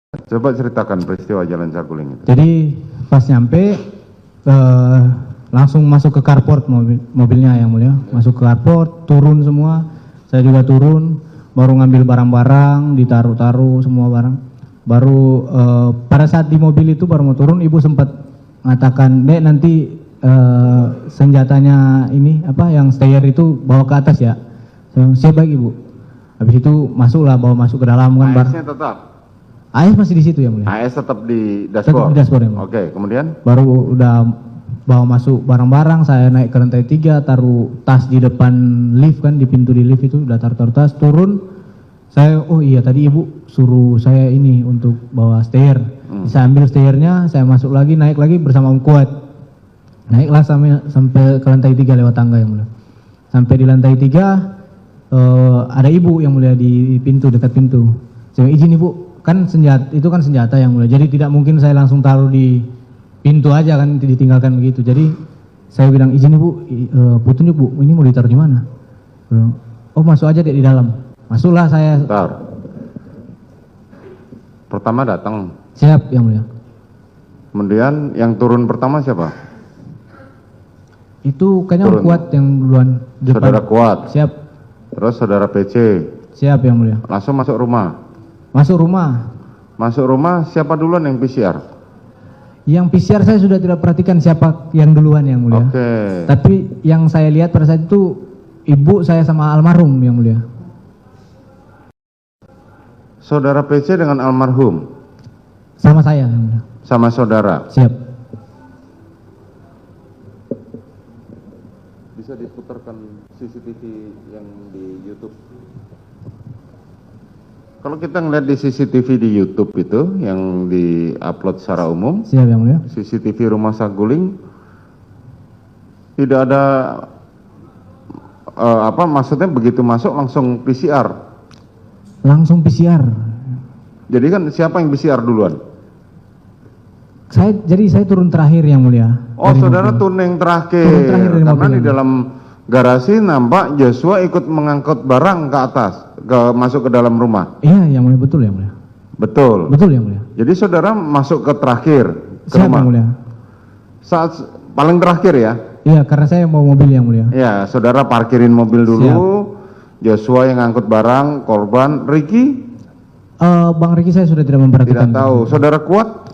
Coba ceritakan peristiwa Jalan Saguling itu. Jadi pas nyampe langsung masuk ke carport mobilnya yang mulia. Masuk ke carport, turun semua. Saya juga turun, baru ngambil barang-barang, ditaruh-taruh semua barang. Baru pada saat di mobil itu baru mau turun, ibu sempat mengatakan, "Dek, nanti senjatanya ini apa yang stayer itu bawa ke atas ya." Siap baik ibu. Habis itu masuklah, bawa masuk ke dalam kan. AS-nya tetap? AS masih di situ ya mulia. AS tetap di Tetap dashboard? di dashboard ya mulia. Oke, kemudian? Baru udah bawa masuk barang-barang, saya naik ke lantai 3, taruh tas di depan lift kan, di pintu di lift itu udah taruh tas, turun. Saya, oh iya tadi ibu suruh saya ini untuk bawa stair. Saya ambil stairnya, saya masuk lagi, naik lagi bersama Om Kuat. Naiklah sampai ke lantai 3 lewat tangga yang mulia. Sampai di lantai 3 ada ibu yang mulia di pintu, dekat pintu. Saya izin ibu, kan senjata itu kan senjata yang mulia. Jadi tidak mungkin saya langsung taruh di pintu aja kan, ditinggalkan begitu. Jadi saya bilang, izin ibu, petunjuk bu, ini mau ditaruh di mana? Oh masuk aja deh di dalam. Masuklah saya. Bentar. Pertama datang. Siap yang mulia. Kemudian yang turun pertama siapa? Itu kayaknya Om Turun. Kuat yang duluan. Depan. Saudara Kuat. Siap. Terus saudara PC. Siap yang mulia. Langsung masuk rumah. Masuk rumah. Masuk rumah siapa duluan yang PCR? Yang PCR saya sudah tidak perhatikan siapa yang duluan yang mulia. Oke. Tapi yang saya lihat pada saat itu ibu saya sama almarhum yang mulia. Saudara PC dengan almarhum? Sama saya yang mulia. Sama saudara? Siap. Bisa diputarkan CCTV yang di YouTube. Kalau kita ngeliat di CCTV di YouTube itu yang di-upload secara umum, Siap yang mulia. CCTV Rumah Saguling tidak ada maksudnya begitu masuk langsung PCR. Langsung PCR. Jadi kan siapa yang PCR duluan? Jadi saya turun terakhir yang mulia. Oh, dari saudara mobil. turun yang terakhir. Turun terakhir dari Karena mobil di ini. dalam garasi nampak Joshua ikut mengangkut barang ke atas, masuk ke dalam rumah. Iya yang mulia, betul yang mulia. Betul. Betul yang mulia. Jadi saudara masuk ke terakhir ke Siap rumah. yang mulia. Saat paling terakhir ya? Iya karena saya mau mobil yang mulia. Ya, saudara parkirin mobil dulu. Joshua yang ngangkut barang, korban. Ricky? Bang Riki saya sudah tidak memperhatikan. Tidak tahu. Saudara Kuat?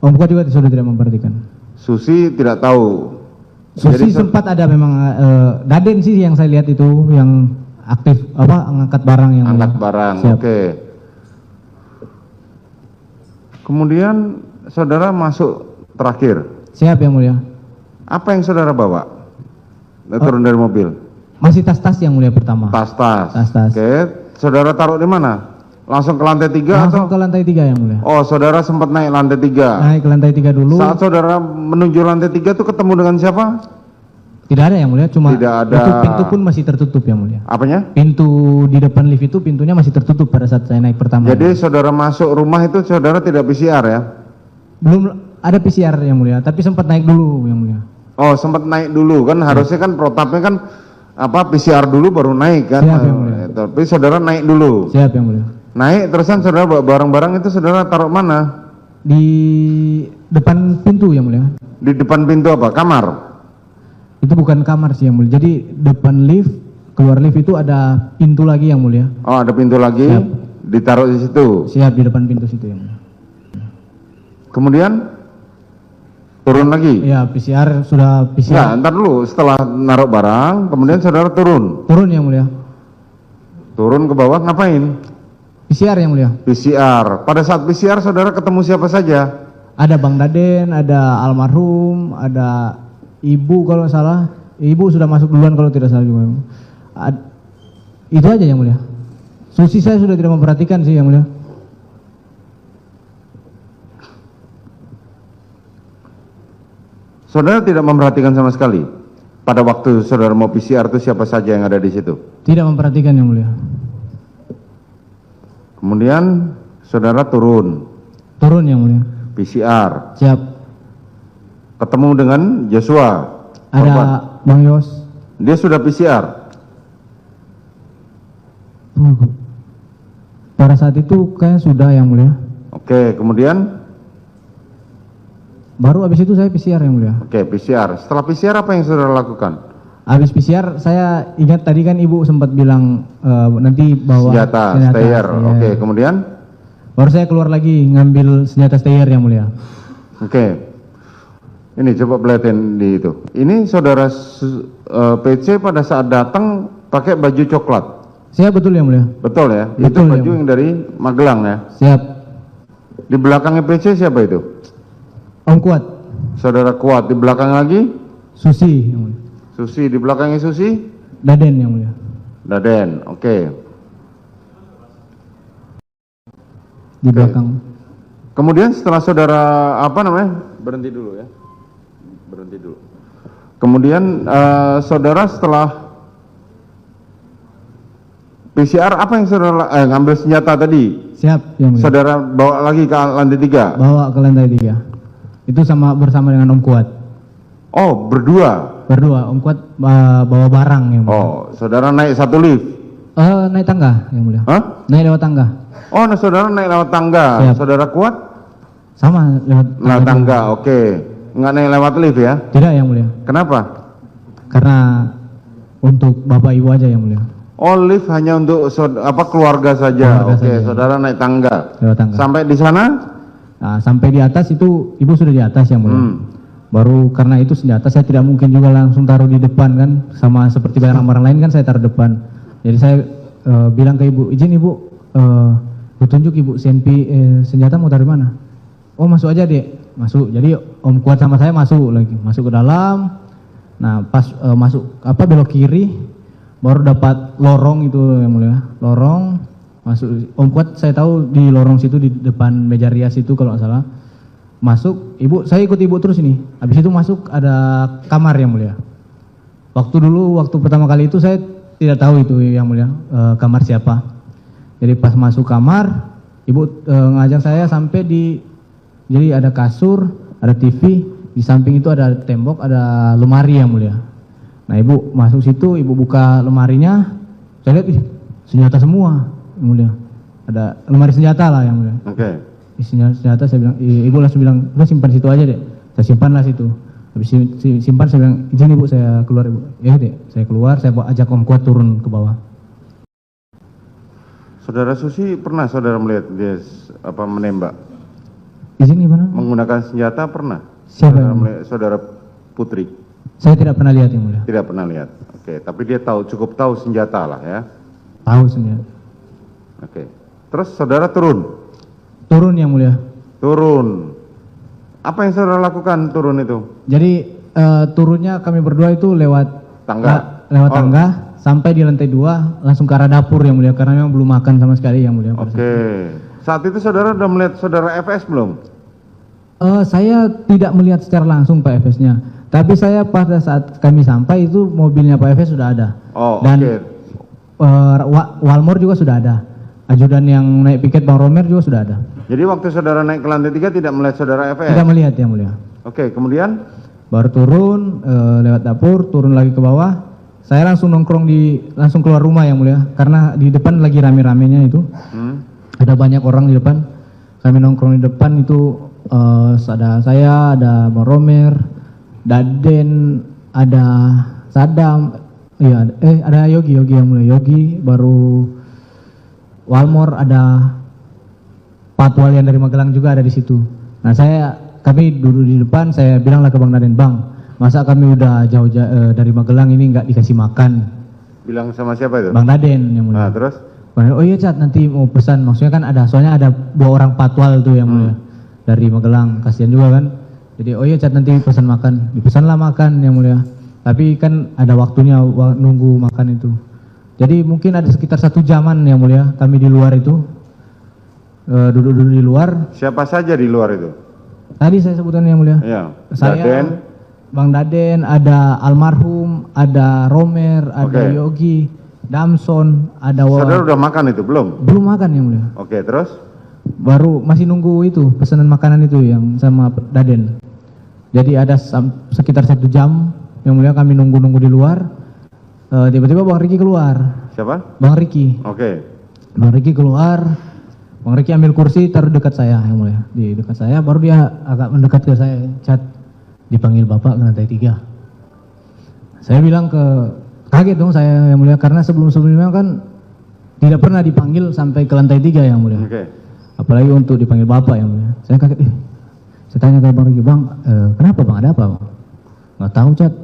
Om Kuat juga sudah tidak memperhatikan. Susi tidak tahu. Susi sempat ada memang Daden sih yang saya lihat itu yang aktif angkat barang yang Angkat mulia. barang, Siap. oke. Kemudian saudara masuk terakhir. Siap yang mulia. Apa yang saudara bawa? Turun dari mobil. Masih tas-tas yang mulia pertama. Tas-tas. Tas-tas. Oke. Saudara taruh di mana? Langsung ke lantai 3 Langsung atau? ke lantai 3 yang mulia. Oh, saudara sempat naik lantai 3. Naik ke lantai 3 dulu. Saat saudara menuju lantai 3 itu ketemu dengan siapa? Tidak ada yang mulia, cuma Tidak ada. itu pintu pun masih tertutup yang mulia. Apanya? Pintu di depan lift itu pintunya masih tertutup pada saat saya naik pertama. Jadi saudara masuk rumah itu saudara tidak PCR ya? Belum ada PCR yang mulia, tapi sempat naik dulu yang mulia. Oh, sempat naik dulu kan, harusnya kan protapnya kan PCR dulu baru naik kan. Siap, yang mulia. Tapi saudara naik dulu. Siap yang mulia. Naik terusan saudara bawa barang-barang itu saudara taruh mana? Di depan pintu yang mulia. Di depan pintu apa? Kamar? Itu bukan kamar sih yang mulia. Jadi depan lift, keluar lift itu ada pintu lagi yang mulia. Oh, ada pintu lagi. Siap. Ditaruh di situ. Siap di depan pintu situ yang mulia. Kemudian turun lagi. Ya PCR sudah Ya, PCR. ntar dulu setelah naruh barang, kemudian saudara turun. Turun yang mulia. Turun ke bawah ngapain? PCR yang mulia. PCR. Pada saat PCR saudara ketemu siapa saja? Ada Bang Daden, ada almarhum, ada ibu kalau nggak salah. Ibu sudah masuk duluan kalau tidak salah juga. Itu aja yang mulia. Susi saya sudah tidak memperhatikan sih yang mulia. Saudara tidak memperhatikan sama sekali. Pada waktu saudara mau PCR itu siapa saja yang ada di situ? Tidak memperhatikan yang mulia. Kemudian saudara turun Turun yang mulia. PCR. Siap. Ketemu dengan Joshua. Ada korban. Bang Yos. Dia sudah PCR. Tunggu. Pada saat itu kayaknya sudah yang mulia. Oke, kemudian? Baru habis itu saya PCR yang mulia. Oke, PCR. Setelah PCR apa yang saudara lakukan? Habis PCR saya ingat tadi kan ibu sempat bilang nanti bawa Senjata, stayer. Oke, kemudian? Baru saya keluar lagi ngambil senjata stayer yang mulia. Oke. Ini coba perhatiin di itu. Ini saudara PC pada saat datang pakai baju coklat. Siap, betul yang mulia. Betul ya? Betul, itu baju ya. yang dari Magelang ya? Siap. Di belakangnya PC siapa itu? Om Kuat. Saudara Kuat. Di belakang lagi? Susi yang mulia. Susi. Di belakangnya Susi? Daden yang mulia. Daden. Oke. Di belakang. Kemudian setelah saudara berhenti dulu ya. Berhenti dulu. Kemudian saudara setelah PCR apa yang saudara ngambil senjata tadi? Siap yang mulia. Saudara bawa lagi ke lantai 3? Bawa ke lantai 3. Itu bersama dengan Om Kuat. Oh, berdua? Berdua. Om Kuat bawa barang yang mulia. Oh, saudara naik satu lift? Naik tangga yang mulia. Hah? Naik lewat tangga. Oh, nah, saudara naik lewat tangga. Siap. Saudara Kuat? Sama Lewat tangga, oke. Nggak naik lewat lift ya? Tidak yang mulia. Kenapa? Karena untuk bapak ibu aja yang mulia. Oh, lift hanya untuk keluarga saja. Keluarga Oke, saja. saudara naik tangga. Lewat tangga. Sampai di sana? Nah, sampai di atas itu ibu sudah di atas yang mulia. Baru karena itu senjata saya tidak mungkin juga langsung taruh di depan kan, sama seperti barang-barang lain kan saya taruh depan. Jadi saya bilang ke ibu, izin ibu, petunjuk ibu senjata mau taruh mana? Oh, masuk aja dek. Masuk. Jadi Om Kuat sama saya masuk lagi, masuk ke dalam. Nah, pas masuk belok kiri, baru dapat lorong itu yang mulia. Lorong masuk. Om Kuat saya tahu di lorong situ di depan meja rias itu kalau nggak salah. Masuk, saya ikut ibu terus ini. Habis itu masuk ada kamar yang mulia. Waktu pertama kali itu saya tidak tahu itu yang mulia kamar siapa. Jadi pas masuk kamar, ibu ngajak saya sampai jadi ada kasur, ada TV, di samping itu ada tembok, ada lemari yang mulia. Nah, ibu masuk situ, ibu buka lemarinya, saya lihat senjata semua yang mulia. Ada lemari senjata lah yang mulia. Oke. Isinya senjata, saya bilang, ibu langsung bilang, udah simpan situ aja deh. Saya simpanlah situ. Habis simpan, saya bilang, izin ibu saya keluar ibu. Ya deh, saya keluar, saya ajak Om Kuat turun ke bawah. Saudara Susi pernah saudara melihat dia menembak? Izin gimana? Menggunakan senjata pernah? Siapa Saudara yang melihat saudara Putri? Saya tidak pernah lihat yang mulia. Tidak pernah lihat. Oke, tapi dia cukup tahu senjata lah ya. Tahu senjata. Oke. Terus saudara turun? Turun yang mulia. Turun. Apa yang saudara lakukan turun itu? Jadi turunnya kami berdua itu lewat Tangga? lewat tangga sampai di lantai 2 langsung ke arah dapur yang mulia karena memang belum makan sama sekali yang mulia. Oke. Saat itu saudara sudah melihat saudara FS belum? Saya tidak melihat secara langsung Pak FS-nya. Tapi saya pada saat kami sampai itu mobilnya Pak FS sudah ada. Oh, dan oke. Walmor juga sudah ada. Ajudan yang naik piket Bang Romer juga sudah ada. Jadi waktu saudara naik ke lantai 3 tidak melihat saudara FS? Tidak melihat yang mulia. Oke, kemudian? Baru turun lewat dapur, turun lagi ke bawah. Saya langsung langsung keluar rumah yang mulia karena di depan lagi rame-ramenya itu. Ada banyak orang di depan. Kami nongkrong di depan itu ada saya, ada Bang Romer, Daden, ada Sadam, iya, ada Yogi yang mulia. Yogi, baru Walmor, ada Patwal yang dari Magelang juga ada di situ. Nah, kami duduk di depan, saya bilanglah ke Bang Daden, Bang, masa kami udah jauh dari Magelang ini nggak dikasih makan? Bilang sama siapa itu? Bang Daden yang mulia. Nah, terus? Oh iya Cat, nanti mau pesan, maksudnya kan soalnya ada 2 orang Patwal tuh yang mulia dari Magelang, kasihan juga kan. Jadi oh iya Cat, nanti pesan makan, dipesanlah makan yang mulia. Tapi kan ada waktunya nunggu makan itu. Jadi mungkin ada sekitar 1 jaman yang mulia kami di luar itu duduk-duduk di luar. Siapa saja di luar itu? Tadi saya sebutkan yang mulia. Iya. Saya, Daden. Bang Daden, ada almarhum, ada Romer, ada Oke. Yogi, Damson, ada Saudara udah makan itu belum? belum makan yang mulia. Oke, terus? Baru masih nunggu itu pesanan makanan itu yang sama Daden. Jadi ada sekitar 1 jam yang mulia kami nunggu di luar. Tiba-tiba Bang Riki keluar. Siapa? Bang Riki. Oke. Bang Riki keluar, Bang Riki ambil kursi taruh dekat saya yang mulia, di dekat saya, baru dia agak mendekat ke saya, Cat, dipanggil Bapak ke lantai 3. Saya bilang kaget dong saya yang mulia, karena sebelum-sebelumnya kan tidak pernah dipanggil sampai ke lantai 3 yang mulia. Oke. Apalagi untuk dipanggil Bapak yang mulia. Saya kaget, saya tanya ke Bang Riki, Bang, kenapa Bang, ada apa Bang? Nggak tahu, Cat.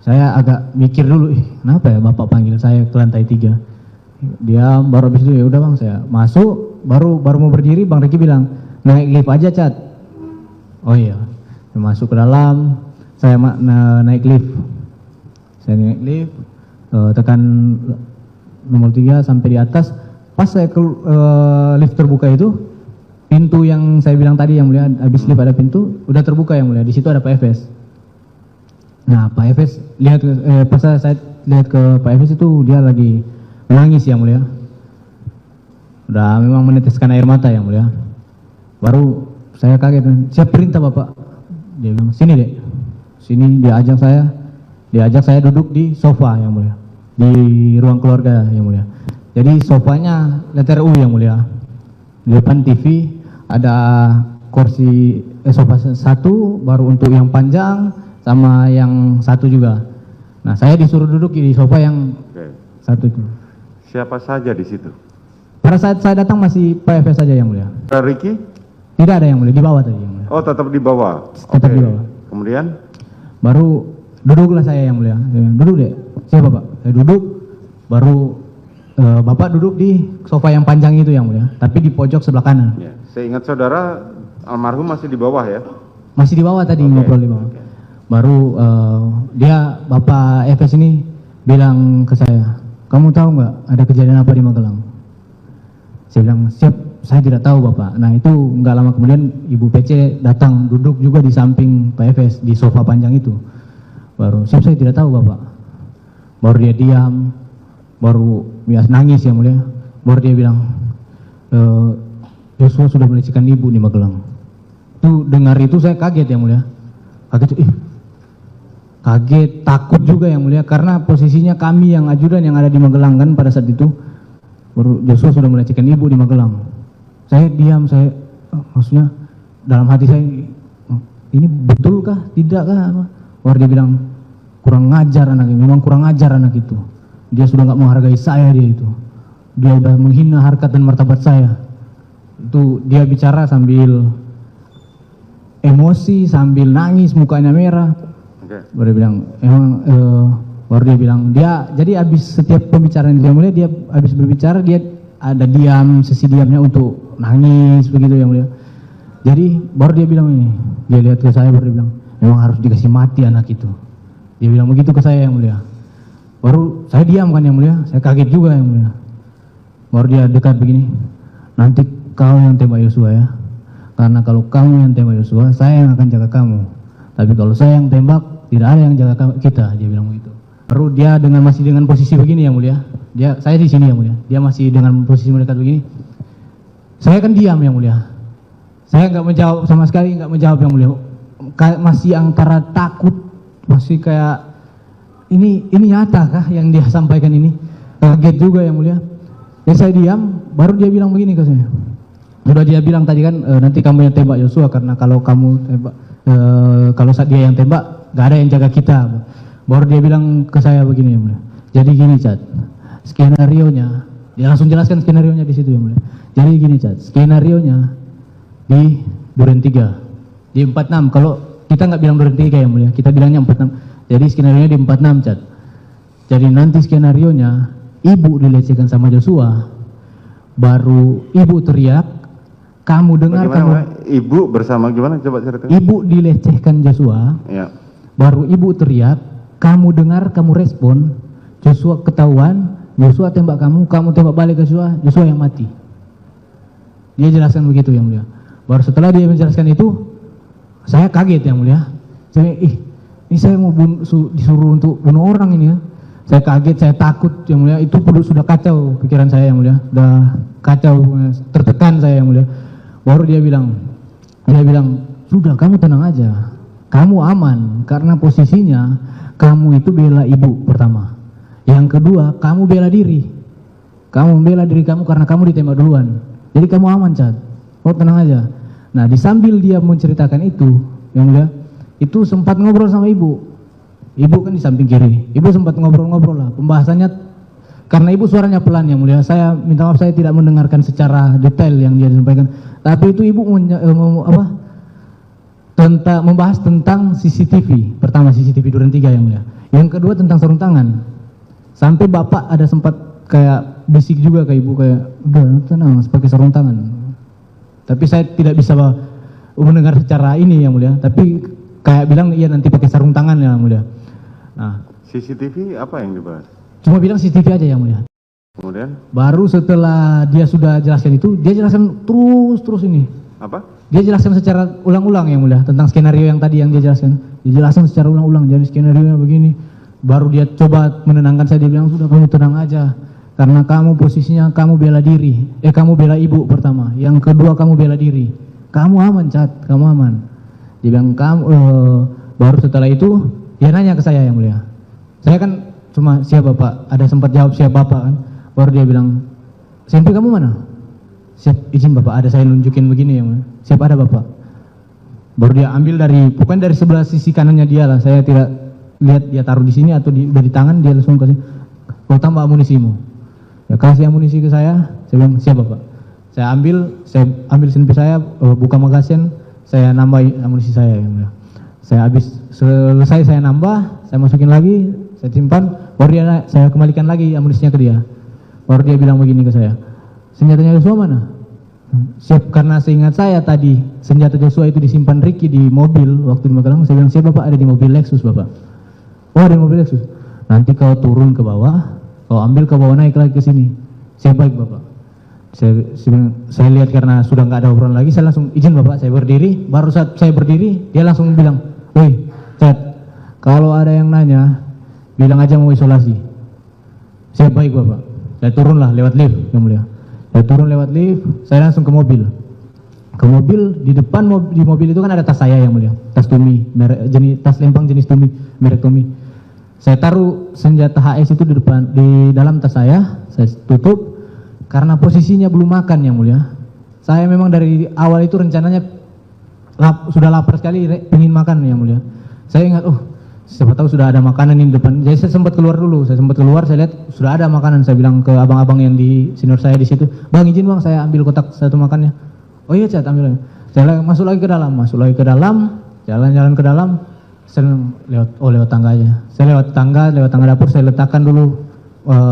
Saya agak mikir dulu, kenapa ya Bapak panggil saya ke lantai 3? Dia baru habis itu, ya udah Bang, saya masuk, baru mau berdiri, Bang Riki bilang, naik lift aja, Cat. Oh iya, saya masuk ke dalam, saya naik lift. Saya naik lift, tekan nomor 3 sampai di atas. Pas saya lift terbuka itu, pintu yang saya bilang tadi yang mulia, habis lift ada pintu, udah terbuka yang mulia, di situ ada Pak Efes. Nah, Pak Efes lihat, pas saya lihat ke Pak Efes itu dia lagi menangis yang mulia. Udah memang meneteskan air mata yang mulia. Baru saya kaget, siap perintah Bapak. Dia bilang, sini Dek. Sini dia ajak saya duduk di sofa yang mulia. Di ruang keluarga yang mulia. Jadi sofanya letter U yang mulia. Di depan TV ada kursi sofa 1, baru untuk yang panjang sama yang 1 juga. Nah, saya disuruh duduk di sofa yang 1 itu. Siapa saja di situ? Pada saat saya datang masih Pak Efes saja yang mulia. Ricky? Tidak ada yang mulia, di bawah tadi yang mulia. Oh, tetap di bawah. Tetap di bawah. Kemudian? Baru duduklah saya yang mulia. Duduk Dek. Siapa Pak? Saya duduk, baru Bapak duduk di sofa yang panjang itu yang mulia, tapi di pojok sebelah kanan. Ya. Saya ingat saudara almarhum masih di bawah ya? Masih di bawah tadi, ngobrol di bawah. Baru dia Bapak Efes ini bilang ke saya, kamu tahu nggak ada kejadian apa di Magelang? Saya bilang, siap, saya tidak tahu Bapak. Nah itu nggak lama kemudian Ibu PC datang duduk juga di samping Pak Efes di sofa panjang itu. Baru, siap, saya tidak tahu Bapak. Baru dia diam, baru dia nangis yang mulia. Baru dia bilang, Joshua sudah melecehkan ibu di Magelang. Tuh dengar itu saya kaget yang mulia. Kaget, takut juga yang mulia, karena posisinya kami yang ajudan yang ada di Magelang kan pada saat itu. Baru Joshua sudah melecehkan ibu di Magelang. Saya diam, maksudnya dalam hati saya, ini betulkah, tidakkah? Baru dia bilang, kurang ngajar anak ini, memang kurang ngajar anak itu. Dia sudah nggak menghargai saya, dia itu. Dia udah menghina harkat dan martabat saya. Itu dia bicara sambil emosi, sambil nangis, mukanya merah. Baru dia bilang, baru dia bilang, jadi habis setiap pembicaraan dia mulia, dia habis berbicara, dia ada diam, sesi diamnya untuk nangis, begitu yang mulia. Jadi baru dia bilang ini, dia lihat ke saya, baru dia bilang, memang harus dikasih mati anak itu. Dia bilang begitu ke saya yang mulia. Baru saya diam kan yang mulia, saya kaget juga yang mulia. Baru dia dekat begini, nanti kau yang tembak Yosua ya, karena kalau kamu yang tembak Yosua, saya yang akan jaga kamu. Tapi kalau saya yang tembak, tidak ada yang jaga kita, dia bilang begitu. Baru dia masih dengan posisi begini yang mulia. Saya di sini yang mulia. Dia masih dengan posisi mendekat begini. Saya kan diam yang mulia. Saya nggak menjawab sama sekali, nggak menjawab yang mulia. Masih antara takut, masih kayak ini nyata kah yang dia sampaikan ini? Kaget juga yang mulia. Jadi saya diam, baru dia bilang begini ke saya. Sudah dia bilang tadi kan, nanti kamu yang tembak Yosua, karena kalau kamu tembak, kalau dia yang tembak, gak ada yang jaga kita. Baru dia bilang ke saya begini yang mulia. Jadi gini Cat, skenario-nya, dia langsung jelaskan skenario-nya di situ yang mulia. Jadi gini Cat, skenario-nya di Duren 3, di 46. Kalau kita nggak bilang Duren 3 yang mulia, kita bilangnya 46. Jadi skenario-nya di 46 Cat. Jadi nanti skenario-nya, ibu dilecehkan sama Joshua, baru ibu teriak, kamu dengar. Bagaimana, ibu bersama gimana, coba ceritakan. Ibu dilecehkan Joshua, ya. Baru ibu teriak, kamu dengar, kamu respon, Joshua ketahuan, Joshua tembak kamu tembak balik ke Joshua yang mati. Dia jelaskan begitu yang mulia. Baru setelah dia menjelaskan itu, saya kaget yang mulia. Saya, ini saya mau disuruh untuk bunuh orang ini ya. Saya kaget, saya takut yang mulia. Itu sudah kacau pikiran saya yang mulia. Udah kacau, tertekan saya yang mulia. Baru dia bilang, sudah kamu tenang aja. Kamu aman, karena posisinya kamu itu bela ibu pertama. Yang kedua, kamu bela diri. Kamu membela diri kamu karena kamu ditembak duluan. Jadi kamu aman, Cat. Oh, tenang aja. Nah, di sambil dia menceritakan itu, yang mulia, itu sempat ngobrol sama ibu. Ibu kan di samping kiri. Ibu sempat ngobrol-ngobrol lah. Pembahasannya, karena ibu suaranya pelan, yang mulia. Saya minta maaf, saya tidak mendengarkan secara detail yang dia sampaikan. Tapi itu ibu membahas tentang CCTV. Pertama CCTV Duren 3, yang mulia. Yang kedua tentang sarung tangan. Sampai bapak ada sempat kayak bisik juga ke ibu kayak, udah tenang, pakai sarung tangan. Tapi saya tidak bisa mendengar secara ini, yang mulia. Tapi kayak bilang iya nanti pakai sarung tangan, yang mulia. Nah, CCTV apa yang dibahas? cuma bilang CCTV aja, yang mulia. Kemudian Baru setelah dia sudah jelaskan itu, dia jelaskan terus ini. apa? Dia jelaskan secara ulang-ulang, yang mulia, tentang skenario yang tadi yang dia jelaskan. Dia jelaskan secara ulang-ulang, jadi skenario begini. Baru dia coba menenangkan saya, dia bilang sudah kamu tenang aja. Karena kamu posisinya kamu bela diri. Kamu bela ibu pertama. Yang kedua kamu bela diri. Kamu aman, Cat, kamu aman. Dia bilang baru setelah itu dia nanya ke saya, yang mulia. Saya kan cuma siap bapak, ada sempat jawab siap bapak kan. Baru dia bilang, "SMP kamu mana?" "Siap, izin bapak, ada saya nunjukin begini, yang mulia." "Siap, ada bapak." Baru dia ambil bukan dari sebelah sisi kanannya dia lah, saya tidak lihat dia taruh di sini atau udah di tangan, dia langsung kasih, "Kau tambah amunisimu." Ya, kasih amunisi ke saya bilang, "Siap bapak." Saya ambil senpi saya, buka magasin, saya nambah amunisi saya, yang mulia. Saya selesai saya nambah, saya masukin lagi, saya simpan, baru saya kembalikan lagi amunisinya ke dia. Baru dia bilang begini ke saya, "Senjatanya Joshua mana?" "Siap," karena seingat saya tadi senjata Joshua itu disimpan Ricky di mobil waktu di Magelang. Saya bilang, "Siap bapak, ada di mobil Lexus bapak." "Oh, ada di mobil Lexus. Nanti kau turun ke bawah, kau ambil ke bawah, naik lagi ke sini." "Siap, baik bapak." Saya lihat karena sudah nggak ada obrolan lagi, saya langsung izin bapak, saya berdiri. Baru saat saya berdiri, dia langsung bilang, "Woi, Cat, kalau ada yang nanya, bilang aja mau isolasi." "Siap, baik bapak." Saya turunlah lewat lift, yang mulia. Saya turun lewat lift, saya langsung ke mobil. Ke mobil, di depan di mobil itu kan ada tas saya, yang mulia. Tas Tumi, tas lempang jenis Tumi, merek Tumi. Saya taruh senjata HS itu di dalam tas saya tutup. Karena posisinya belum makan, yang mulia. Saya memang dari awal itu rencananya sudah lapar sekali, ingin makan, yang mulia. Saya ingat, siapa tahu sudah ada makanan di depan. Jadi saya sempat keluar dulu, saya lihat sudah ada makanan. Saya bilang ke abang-abang yang di senior saya di situ, "Bang, izin bang, saya ambil kotak satu makannya." "Oh iya, Cat, ambil." Saya masuk lagi ke dalam, jalan-jalan ke dalam. Saya lewat tangga aja. Saya lewat tangga dapur, saya letakkan dulu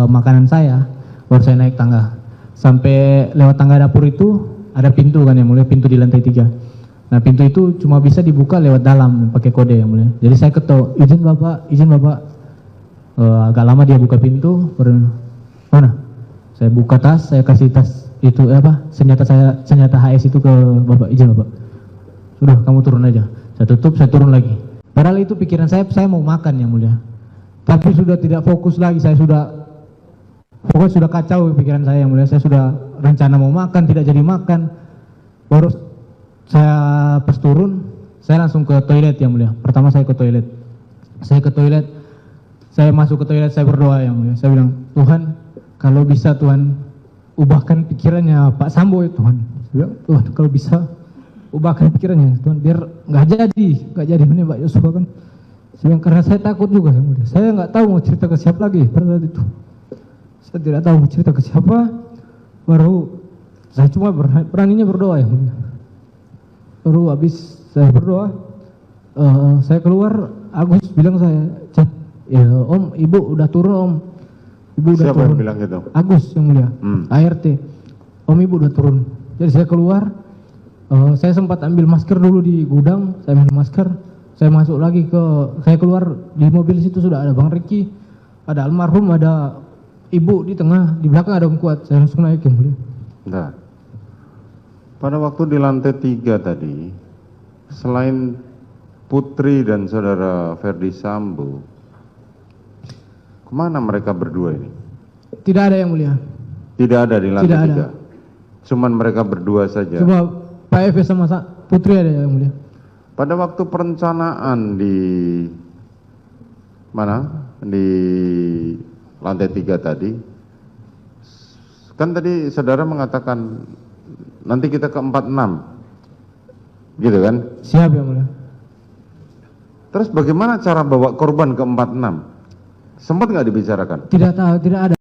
makanan saya, baru saya naik tangga. Sampai lewat tangga dapur itu ada pintu kan, yang mulia, pintu di lantai 3. Nah, pintu itu cuma bisa dibuka lewat dalam pakai kode, yang mulia. Jadi saya ketok, izin bapak. Agak lama dia buka pintu. Mana? Saya buka tas, saya kasih tas itu senjata HS itu ke bapak, "Izin bapak." "Sudah, kamu turun aja." Saya tutup, saya turun lagi. Padahal itu pikiran saya mau makan, yang mulia. Tapi sudah tidak fokus lagi, pokoknya sudah kacau pikiran saya, yang mulia. Saya sudah rencana mau makan, tidak jadi makan. Baru saya pas turun, saya langsung ke toilet, yang mulia. Pertama saya ke toilet. Saya masuk ke toilet, saya berdoa, yang mulia. Saya bilang, "Tuhan, kalau bisa Tuhan ubahkan pikirannya Pak Sambo ya Tuhan." Saya bilang, "Tuhan, kalau bisa ubahkan pikirannya Tuhan, biar nggak jadi menembak Yosua kan." Saya bilang, karena saya takut juga, yang mulia. Saya nggak tahu mau cerita ke siapa lagi pada saat itu. Saya tidak tahu mau cerita ke siapa. Baru saya cuma beraninya berdoa, yang mulia. Baru habis saya berdoa, saya keluar. Agus bilang saya, "Cat, ya Om, Ibu udah turun Om. Ibu udah Siapa turun." yang bilang gitu? Agus, yang mulia. ART. "Om, Ibu udah turun." Jadi saya keluar. Saya sempat ambil masker dulu di gudang. Saya ambil masker. Saya masuk lagi saya keluar di mobil situ sudah ada Bang Ricky, ada almarhum, ada Ibu di tengah, di belakang ada Om Kuat. Saya langsung naik, yang mulia. Bentar. Pada waktu di lantai 3 tadi, selain Putri dan saudara Ferdi Sambo, kemana mereka berdua ini? Tidak ada, yang mulia. Tidak ada di lantai Tidak ada. 3. Cuman mereka berdua saja. Coba Pak F sama Putri ada, yang mulia. Pada waktu perencanaan di mana? Di lantai 3 tadi, kan tadi saudara mengatakan nanti kita ke 46. Gitu kan? Siap yang mulia. Terus bagaimana cara bawa korban ke 46? Sempat nggak dibicarakan? Tidak tahu, tidak ada.